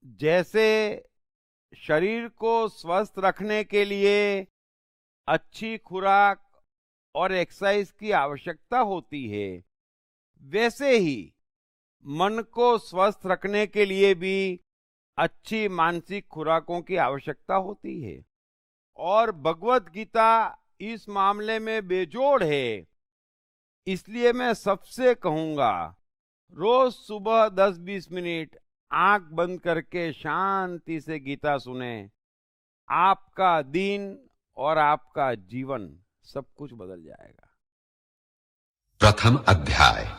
जैसे शरीर को स्वस्थ रखने के लिए अच्छी खुराक और एक्सरसाइज की आवश्यकता होती है, वैसे ही मन को स्वस्थ रखने के लिए भी अच्छी मानसिक खुराकों की आवश्यकता होती है। और भगवत गीता इस मामले में बेजोड़ है। इसलिए मैं सबसे कहूंगा, रोज सुबह 10-20 मिनट आंख बंद करके शांति से गीता सुने। आपका दिन और आपका जीवन सब कुछ बदल जाएगा। प्रथम अध्याय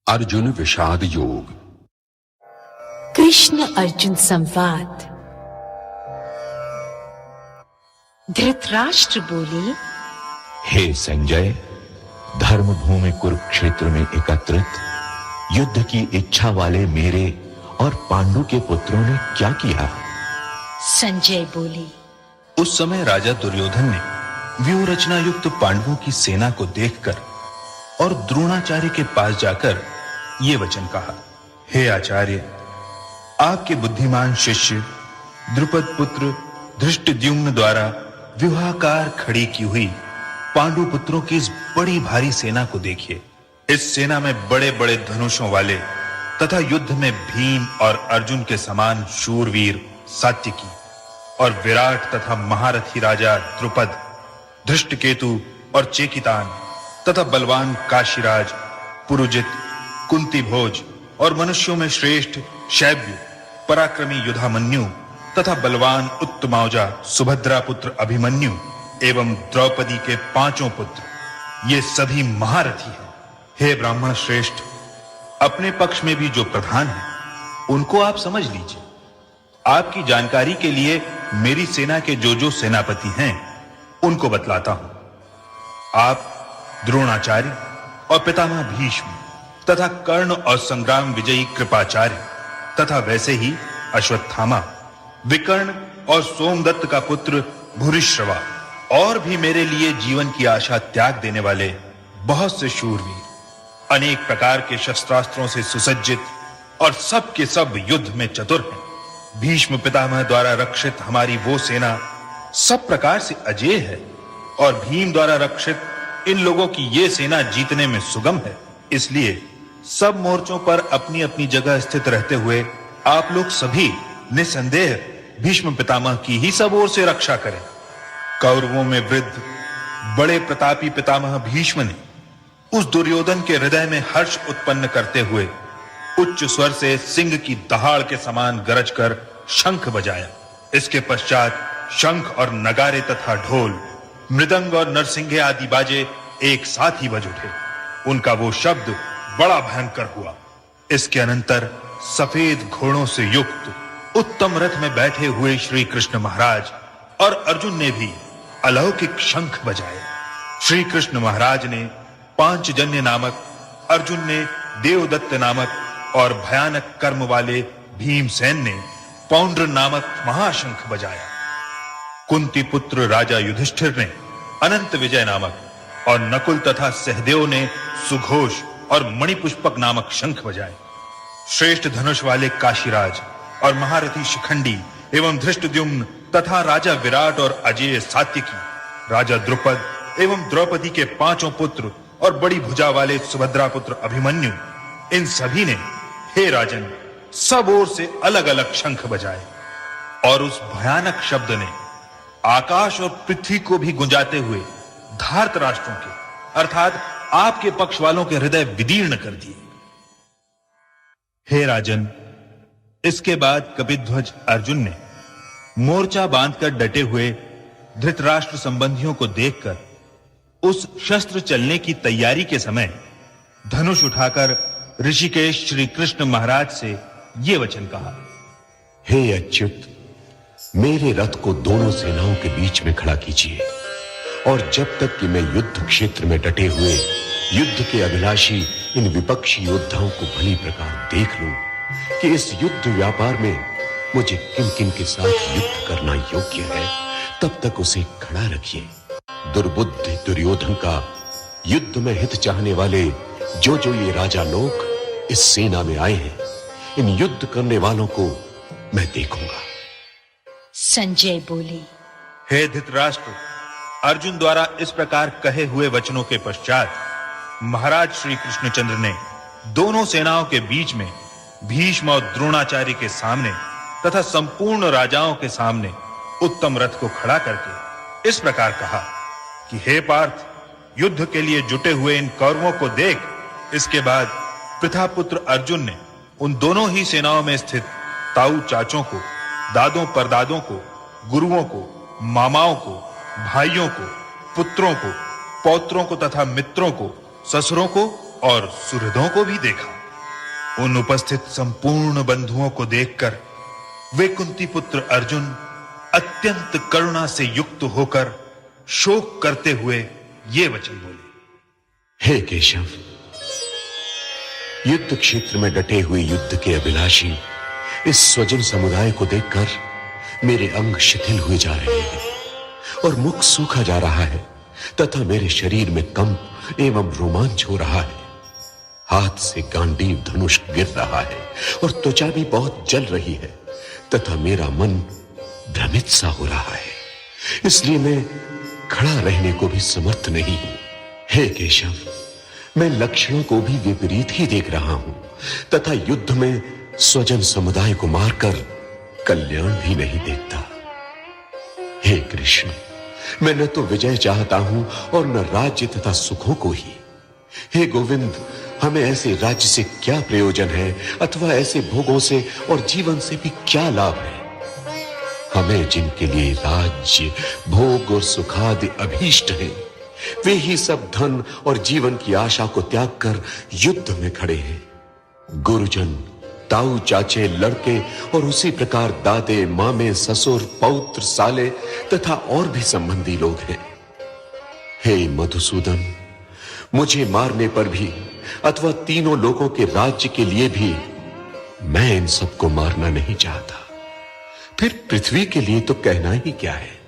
अर्जुन विषाद योग। कृष्ण अर्जुन संवाद। धृतराष्ट्र बोले, हे संजय, धर्म भूमि कुरुक्षेत्र में एकत्रित युद्ध की इच्छा वाले मेरे और पांडु के पुत्रों ने क्या किया? संजय बोले, उस समय राजा दुर्योधन ने व्यूह रचना युक्त पांडवों की सेना को देखकर और द्रोणाचार्य के पास जाकर ये वचन कहा, हे आचार्य, आपके बुद्धिमान शिष्य द्रुपद पुत्र धृष्टद्युम्न द्वारा व्यूहाकार खड़ी की हुई पांडु पुत्रों की इस बड़ी भारी सेना को देखिए। इस सेना में बड़े-बड़े धनुषों वाले तथा युद्ध में भीम और अर्जुन के समान शूरवीर सात्यकी और विराट तथा महारथी राजा द्रुपद, धृष्टकेतु और चेकितान तथा बलवान काशीराज, पुरुजित, कुंती भोज और मनुष्यों में श्रेष्ठ शैब्य, पराक्रमी युधामन्यु तथा बलवान उत्तमौजा सुभद्रा पुत्र अभिमन्यु एवं द्रौपदी के 5 पुत्र, ये सभी महारथी हैं। हे ब्राह्मण श्रेष्ठ, अपने पक्ष में भी जो प्रधान हैं, उनको आप समझ लीजिए। आपकी जानकारी के लिए मेरी सेना के जो सेनापति हैं, उनको बतलाता हूं। आप द्रोणाचार्य और पितामह भीष्म तथा कर्ण और संग्राम विजयी कृपाचार्य तथा वैसे ही अश्वत्थामा, विकर्ण और सोमदत्त का पुत्र भूरिश्रवा और भी मेरे लिए जीवन की आशा त्याग देने वाले बहुत से शूरवीर, अनेक प्रकार के शस्त्रास्त्रों से सुसज्जित और सब के सब युद्ध में चतुर हैं। भीष्म पितामह द्वारा रक्षित हमारी वो सेना सब प्रकार से अजेय है और भीम द्वारा रक्षित इन लोगों की ये सेना जीतने में सुगम है। इसलिए सब मोर्चों पर अपनी अपनी जगह स्थित रहते हुए आप लोग सभी निसंदेह भीष्म पितामह की ही सब ओर से रक्षा करें। कौरवों में वृद्ध बड़े प्रतापी पितामह भीष्म ने उस दुर्योधन के हृदय में हर्ष उत्पन्न करते हुए उच्च स्वर से सिंह की दहाड़ के समान गरज कर शंख बजाया। इसके पश्चात शंख और नगारे तथा ढोल, मृदंग और नरसिंगे आदि बाजे एक साथ ही बज उठे। उनका वो शब्द बड़ा भयंकर हुआ। इसके अनंतर सफेद घोड़ों से युक्त उत्तम रथ में बैठे हुए श्री कृष्ण महाराज और अर्जुन ने भी अलौकिक शंख बजाए। श्री कृष्ण महाराज ने पांचजन्य नामक, अर्जुन ने देवदत्त नामक और भयानक कर्म वाले भीमसेन ने पौंड्र नामक महाशंख बजाया। कुंती पुत्र राजा युधिष्ठिर ने अनंत विजय नामक और नकुल तथा सहदेव ने सुघोष और मणिपुष्पक नामक शंख बजाए। श्रेष्ठ धनुष वाले काशीराज और महारथी शिखंडी एवं धृष्टद्युम्न तथा राजा विराट और अजेय सात्यकी, राजा द्रुपद एवं द्रौपदी के 5 पुत्र और बड़ी भुजा वाले सुभद्रा पुत्र अभिमन्यु, इन सभी ने हे राजन सब ओर से अलग-अलग शंख बजाए और उस भयानक शब्द ने आकाश और पृथ्वी को भी गुंजाते हुए धार्त राष्ट्रों के अर्थात आपके पक्ष वालों के हृदय विदीर्ण कर दिए। हे राजन, इसके बाद कपिध्वज अर्जुन ने मोर्चा बांधकर डटे हुए धृतराष्ट्र संबंधियों को देखकर उस शस्त्र चलने की तैयारी के समय धनुष उठाकर ऋषिकेश श्री कृष्ण महाराज से ये वचन कहा, हे अच्युत, मेरे रथ को दोनों सेनाओं के बीच में खड़ा कीजिए और जब तक कि मैं युद्ध क्षेत्र में डटे हुए युद्ध के अभिलाषी इन विपक्षी योद्धाओं को भली प्रकार देख लूं कि इस युद्ध व्यापार में मुझे किन-किन के साथ युद्ध करना योग्य है, तब तक उसे खड़ा रखिए। दुर्बुद्धि दुर्योधन का युद्ध में हित चाहने वाले जो ये राजा लोग इस सेना में आए हैं, इन युद्ध करने वालों को मैं देखूंगा। संजय बोले, हे धृतराष्ट्र, अर्जुन द्वारा इस प्रकार कहे हुए वचनों के पश्चात महाराज श्री कृष्णचंद्र ने दोनों सेनाओं के बीच में भीष्म और द्रोणाचार्य के सामने तथा संपूर्ण राजाओं के सामने उत्तम रथ को खड़ा करके इस प्रकार कहा कि हे पार्थ, युद्ध के लिए जुटे हुए इन कौरवों को देख। इसके बाद पितापुत्र अर्जुन ने उन दोनों ही सेनाओं में स्थित ताऊ चाचों को, दादों परदादों को, गुरुओं को, मामाओं को, भाइयों को, पुत्रों को, पौत्रों को तथा मित्रों को, ससुरों को और सुहृदों को भी देखा। उन उपस्थित संपूर्ण बंधुओं को देखकर वे कुंती पुत्र अर्जुन अत्यंत करुणा से युक्त होकर शोक करते हुए ये वचन बोले, हे केशव, युद्ध क्षेत्र में डटे हुए युद्ध के अभिलाषी इस स्वजन समुदाय को देखकर मेरे अंग शिथिल हुए जा रहे हैं और मुख सूखा जा रहा है तथा मेरे शरीर में कंप एवं रोमांच हो रहा है। हाथ से गांडीव धनुष गिर रहा है और त्वचा भी बहुत जल रही है तथा मेरा मन भ्रमित सा हो रहा है, इसलिए मैं खड़ा रहने को भी समर्थ नहीं हूं। हे केशव, मैं लक्षणों को भी विपरीत ही देख रहा हूं तथा युद्ध में स्वजन समुदाय को मारकर कल्याण भी नहीं देखता। हे कृष्ण, मैं न तो विजय चाहता हूं और न राज्य तथा सुखों को ही। हे गोविंद, हमें ऐसे राज्य से क्या प्रयोजन है अथवा ऐसे भोगों से और जीवन से भी क्या लाभ है। हमें जिनके लिए राज्य, भोग और सुखादि अभीष्ट है, वे ही सब धन और जीवन की आशा को त्याग कर युद्ध में खड़े हैं। गुरुजन, ताऊ चाचे, लड़के और उसी प्रकार दादे, मामे, ससुर, पौत्र, साले तथा और भी संबंधी लोग हैं। हे मधुसूदन, मुझे मारने पर भी अथवा तीनों लोगों के राज्य के लिए भी मैं इन सबको मारना नहीं चाहता। फिर पृथ्वी के लिए तो कहना ही क्या है।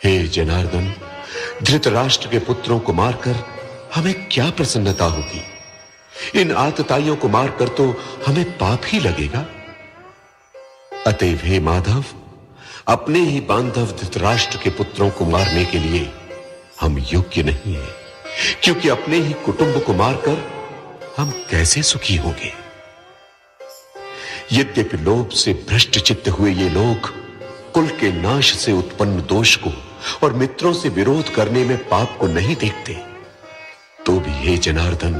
हे जनार्दन, धृतराष्ट्र के पुत्रों को मारकर हमें क्या प्रसन्नता होगी। इन आतताइयों को मारकर तो हमें पाप ही लगेगा। अतएव हे माधव, अपने ही बांधव धृतराष्ट्र के पुत्रों को मारने के लिए हम योग्य नहीं है, क्योंकि अपने ही कुटुंब को मारकर हम कैसे सुखी होंगे। यद्यपि लोभ से भ्रष्ट चित्त हुए ये लोग कुल के नाश से उत्पन्न दोष को और मित्रों से विरोध करने में पाप को नहीं देखते, तो भी हे जनार्दन,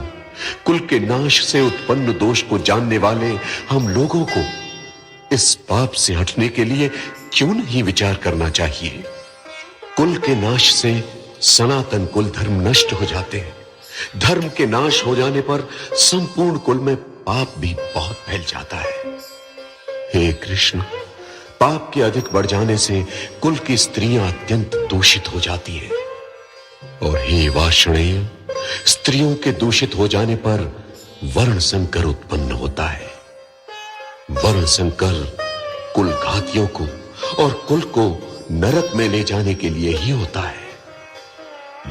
कुल के नाश से उत्पन्न दोष को जानने वाले हम लोगों को इस पाप से हटने के लिए क्यों नहीं विचार करना चाहिए। कुल के नाश से सनातन कुल धर्म नष्ट हो जाते हैं। धर्म के नाश हो जाने पर संपूर्ण कुल में पाप भी बहुत फैल जाता है। हे कृष्ण, पाप के अधिक बढ़ जाने से कुल की स्त्रियां अत्यंत दूषित हो जाती हैं और हे वार्ष्णेय, स्त्रियों के दूषित हो जाने पर वर्ण संकर उत्पन्न होता है। वर्ण संकर कुल घातियों को और कुल को नरक में ले जाने के लिए ही होता है।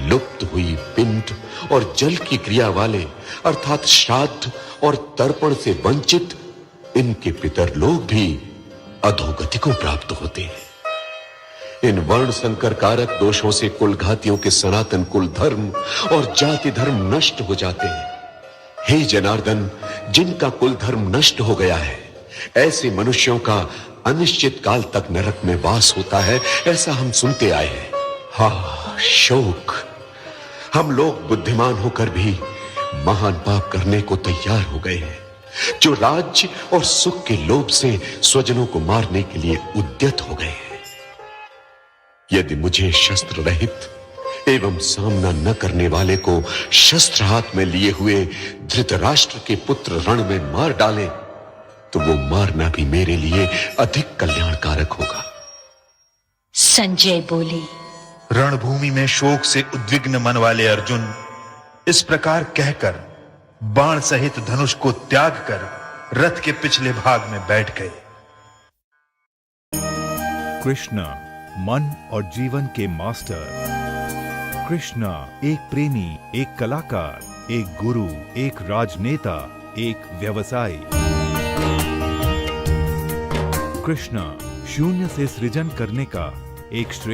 लुप्त हुई पिंड और जल की क्रिया वाले अर्थात श्राद्ध और तर्पण से वंचित इनके पितर लोग भी अधोगति को प्राप्त होते हैं। इन वर्ण संकर कारक दोषों से कुल घातियों के सनातन कुल धर्म और जाति धर्म नष्ट हो जाते हैं। हे जनार्दन, जिनका कुल धर्म नष्ट हो गया है, ऐसे मनुष्यों का अनिश्चित काल तक नरक में वास होता है, ऐसा हम सुनते आए हैं। हा शोक, हम लोग बुद्धिमान होकर भी महान पाप करने को तैयार हो गए हैं, जो राज्य और सुख के लोभ से स्वजनों को मारने के लिए उद्यत हो गए हैं। यदि मुझे शस्त्र रहित एवं सामना न करने वाले को शस्त्र हाथ में लिए हुए धृतराष्ट्र के पुत्र रण में मार डाले, तो वो मारना भी मेरे लिए अधिक कल्याणकारक होगा। संजय बोले, रणभूमि में शोक से उद्विग्न मन वाले अर्जुन इस प्रकार कहकर बाण सहित धनुष को त्याग कर रथ के पिछले भाग में बैठ गए। कृष्ण मन और जीवन के मास्टर। कृष्ण एक प्रेमी, एक कलाकार, एक गुरु, एक राजनेता, एक व्यवसायी। कृष्ण शून्य से सृजन करने का एक श्रेष्ठ